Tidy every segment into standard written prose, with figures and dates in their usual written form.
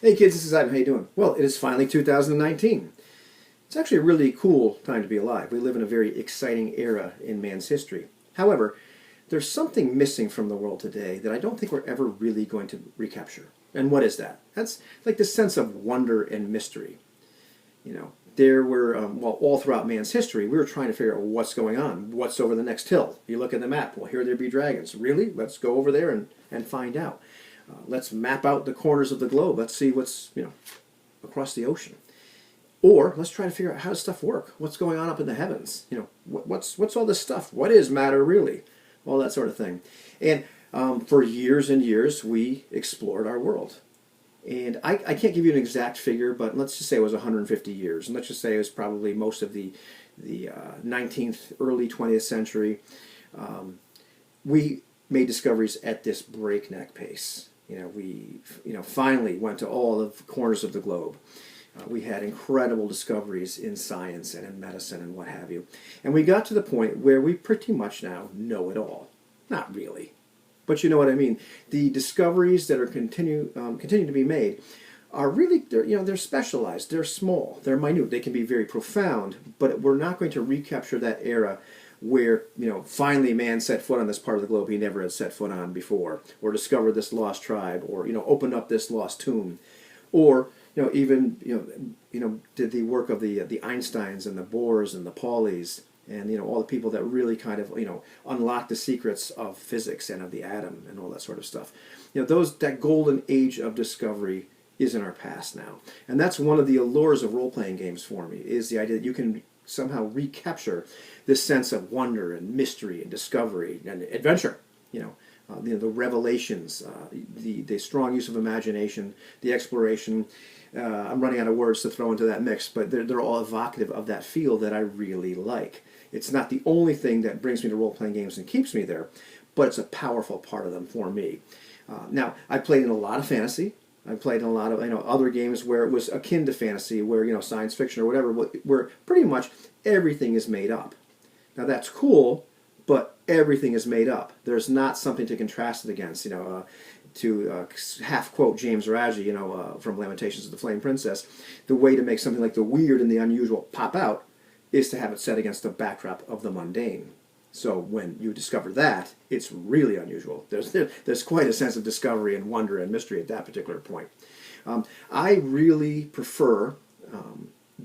Hey kids, this is Ivan. How you doing? Well, it is finally 2019. It's actually a really cool time to be alive. We live in a very exciting era in man's history. However, there's something missing from the world today that I don't think we're ever really going to recapture. And what is that? That's like the sense of wonder and mystery. There were, all throughout man's history, we were trying to figure out what's going on. What's over the next hill? You look at the map, well, here there be dragons. Really? Let's go over there and find out. Let's map out the corners of the globe. Let's see what's, across the ocean. Or let's try to figure out how does stuff work. What's going on up in the heavens? What's all this stuff? What is matter really? All that sort of thing. And for years and years, we explored our world. And I can't give you an exact figure, but let's just say it was 150 years. And let's just say it was probably most of the 19th, early 20th century. We made discoveries at this breakneck pace. We finally went to all the corners of the globe. We had incredible discoveries in science and in medicine and what have you. And we got to the point where we pretty much now know it all. Not really, but you know what I mean. The discoveries that are continuing to be made are really, they're specialized, they're small, they're minute, they can be very profound, but we're not going to recapture that era where finally man set foot on this part of the globe he never had set foot on before, or discovered this lost tribe, or opened up this lost tomb, or even did the work of the Einsteins and the Bohrs and the Pauleys and all the people that really kind of unlocked the secrets of physics and of the atom and all that sort of stuff. That golden age of discovery is in our past now, and that's one of the allures of role-playing games for me, is the idea that you can somehow recapture this sense of wonder and mystery and discovery and adventure. The revelations, the strong use of imagination, the exploration. I'm running out of words to throw into that mix, but they're all evocative of that feel that I really like. It's not the only thing that brings me to role-playing games and keeps me there, but it's a powerful part of them for me. Now, I played in a lot of fantasy. I played in a lot of other games where it was akin to fantasy, where science fiction or whatever, where pretty much everything is made up. Now that's cool, but everything is made up. There's not something to contrast it against. To half quote James Raji, from Lamentations of the Flame Princess, the way to make something like the weird and the unusual pop out is to have it set against the backdrop of the mundane. So when you discover that, it's really unusual. There's quite a sense of discovery and wonder and mystery at that particular point. I really prefer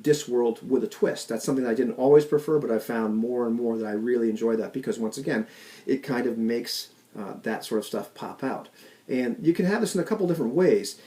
Discworld with a twist. That's something I didn't always prefer, but I found more and more that I really enjoy that, because once again, it kind of makes that sort of stuff pop out. And you can have this in a couple different ways.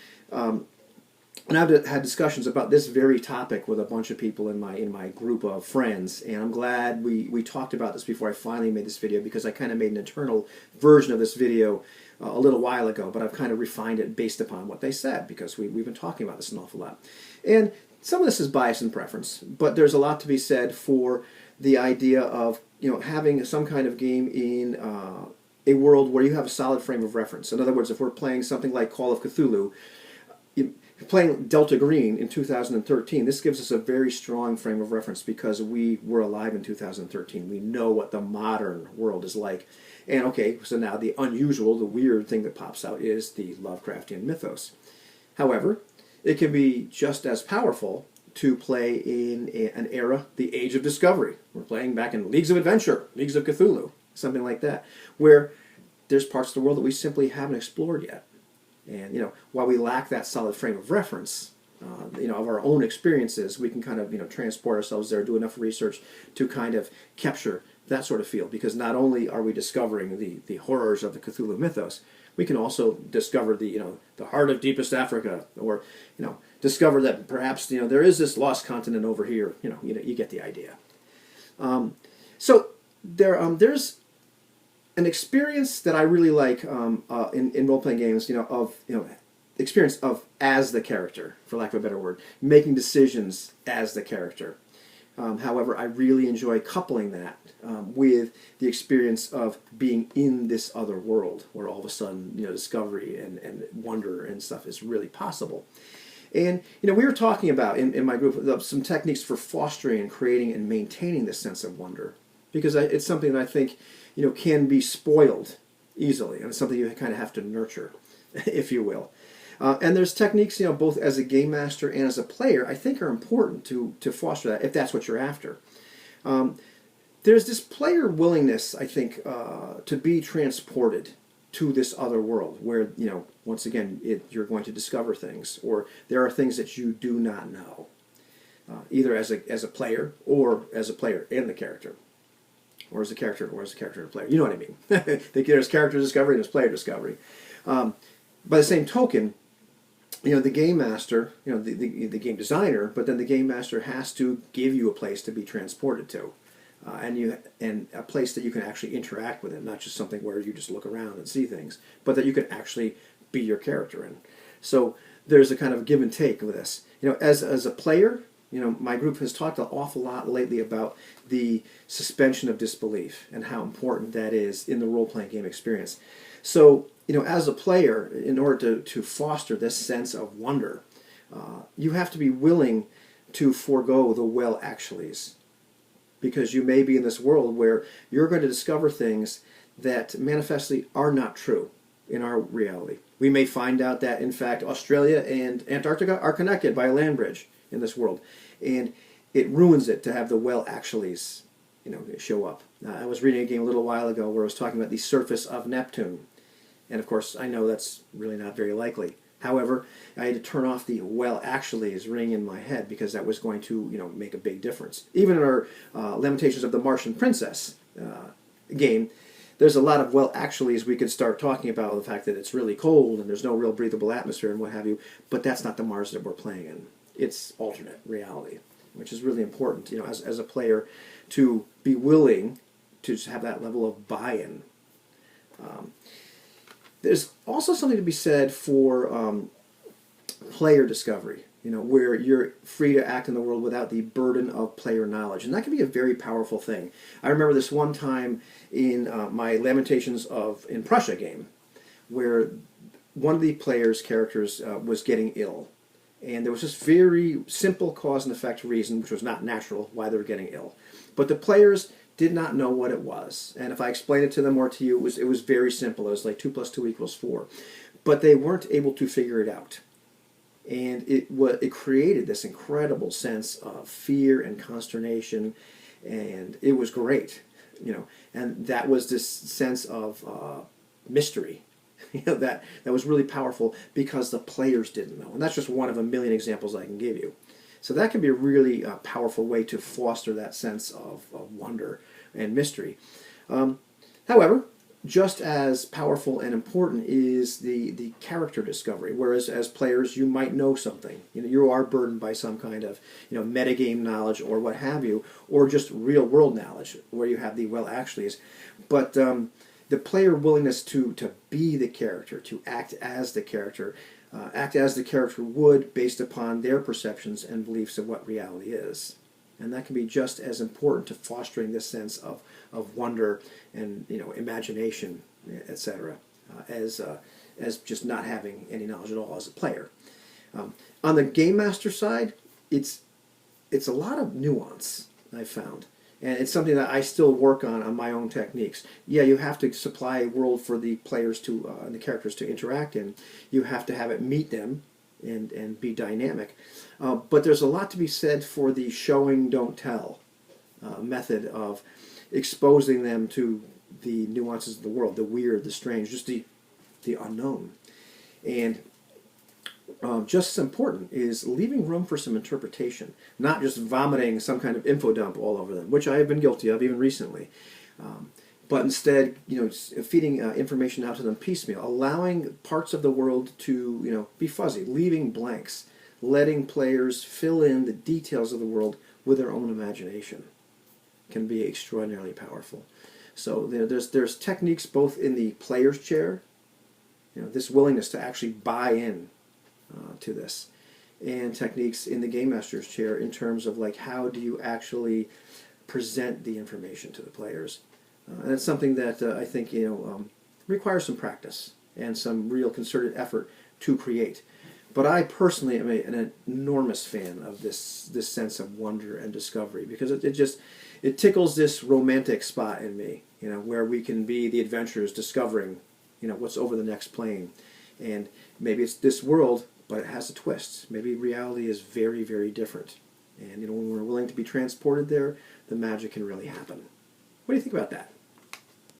And I've had discussions about this very topic with a bunch of people in my group of friends, and I'm glad we talked about this before I finally made this video, because I kind of made an internal version of this video a little while ago, but I've kind of refined it based upon what they said, because we've been talking about this an awful lot. And some of this is bias and preference, but there's a lot to be said for the idea of having some kind of game in a world where you have a solid frame of reference. In other words, if we're playing something like Call of Cthulhu, playing Delta Green in 2013, this gives us a very strong frame of reference, because we were alive in 2013. We know what the modern world is like. And okay, so now the unusual, the weird thing that pops out is the Lovecraftian mythos. However, it can be just as powerful to play in an era, the Age of Discovery. We're playing back in Leagues of Adventure, Leagues of Cthulhu, something like that, where there's parts of the world that we simply haven't explored yet. And while we lack that solid frame of reference, of our own experiences, we can kind of transport ourselves there, do enough research to kind of capture that sort of feel. Because not only are we discovering the horrors of the Cthulhu mythos, we can also discover the heart of deepest Africa, or discover that perhaps there is this lost continent over here. You get the idea. So there's an experience that I really like in role-playing games, experience of as the character, for lack of a better word, making decisions as the character. However, I really enjoy coupling that with the experience of being in this other world, where all of a sudden, discovery and wonder and stuff is really possible. And we were talking about in my group some techniques for fostering and creating and maintaining this sense of wonder, because it's something that I think can be spoiled easily, and it's something you kind of have to nurture, if you will. And there's techniques, both as a game master and as a player, I think are important to foster that if that's what you're after. There's this player willingness, I think, to be transported to this other world where, once again, you're going to discover things, or there are things that you do not know, either as a player or as a player and the character, or as a character and a player. You know what I mean? There's character discovery and there's player discovery. By the same token, the game master, the game designer, but then the game master has to give you a place to be transported to. And a place that you can actually interact with it, not just something where you just look around and see things, but that you can actually be your character in. So there's a kind of give and take with this. As a player, my group has talked an awful lot lately about the suspension of disbelief and how important that is in the role-playing game experience. So, as a player, in order to foster this sense of wonder, you have to be willing to forego the well-actuallys. Because you may be in this world where you're going to discover things that manifestly are not true in our reality. We may find out that, in fact, Australia and Antarctica are connected by a land bridge in this world. And it ruins it to have the well-actuallys, show up. I was reading a game a little while ago where I was talking about the surface of Neptune. And, of course, I know that's really not very likely. However, I had to turn off the well-actuallys ring in my head because that was going to, make a big difference. Even in our Lamentations of the Martian Princess game, there's a lot of well-actuallys we could start talking about, the fact that it's really cold and there's no real breathable atmosphere and what have you, but that's not the Mars that we're playing in. It's alternate reality, which is really important, as a player, to be willing to just have that level of buy-in. There's also something to be said for player discovery, where you're free to act in the world without the burden of player knowledge. And that can be a very powerful thing. I remember this one time in my Lamentations in Prussia game, where one of the players' characters was getting ill. And there was this very simple cause and effect reason, which was not natural, why they were getting ill. But the players did not know what it was. And if I explained it to them or to you, it was very simple. It was like 2 + 2 = 4. But they weren't able to figure it out. And it created this incredible sense of fear and consternation, and it was great, And that was this sense of mystery, that was really powerful because the players didn't know. And that's just one of a million examples I can give you. So that can be a really powerful way to foster that sense of wonder and mystery. However, just as powerful and important is the character discovery, whereas as players you might know something. You are burdened by some kind of metagame knowledge or what have you, or just real-world knowledge where you have the well-actuallys. But the player willingness to be the character, to act as the character, would based upon their perceptions and beliefs of what reality is. And that can be just as important to fostering this sense of wonder and imagination, etc., as just not having any knowledge at all as a player. On the game master side, it's a lot of nuance, I've found. And it's something that I still work on my own techniques. Yeah, you have to supply a world for the players and the characters to interact in. You have to have it meet them and be dynamic. But there's a lot to be said for the showing, don't tell method of exposing them to the nuances of the world, the weird, the strange, just the unknown. And just as important is leaving room for some interpretation, not just vomiting some kind of info dump all over them, which I have been guilty of even recently. But instead, feeding information out to them piecemeal, allowing parts of the world to, be fuzzy, leaving blanks, letting players fill in the details of the world with their own imagination can be extraordinarily powerful. So there's techniques both in the player's chair, this willingness to actually buy in to this, and techniques in the game master's chair in terms of how do you actually present the information to the players. And it's something that I think requires some practice and some real concerted effort to create. But I personally am an enormous fan of this sense of wonder and discovery, because it tickles this romantic spot in me, where we can be the adventurers discovering, what's over the next plane. And maybe it's this world, but it has a twist. Maybe reality is very, very different. And when we're willing to be transported there, the magic can really happen. What do you think about that?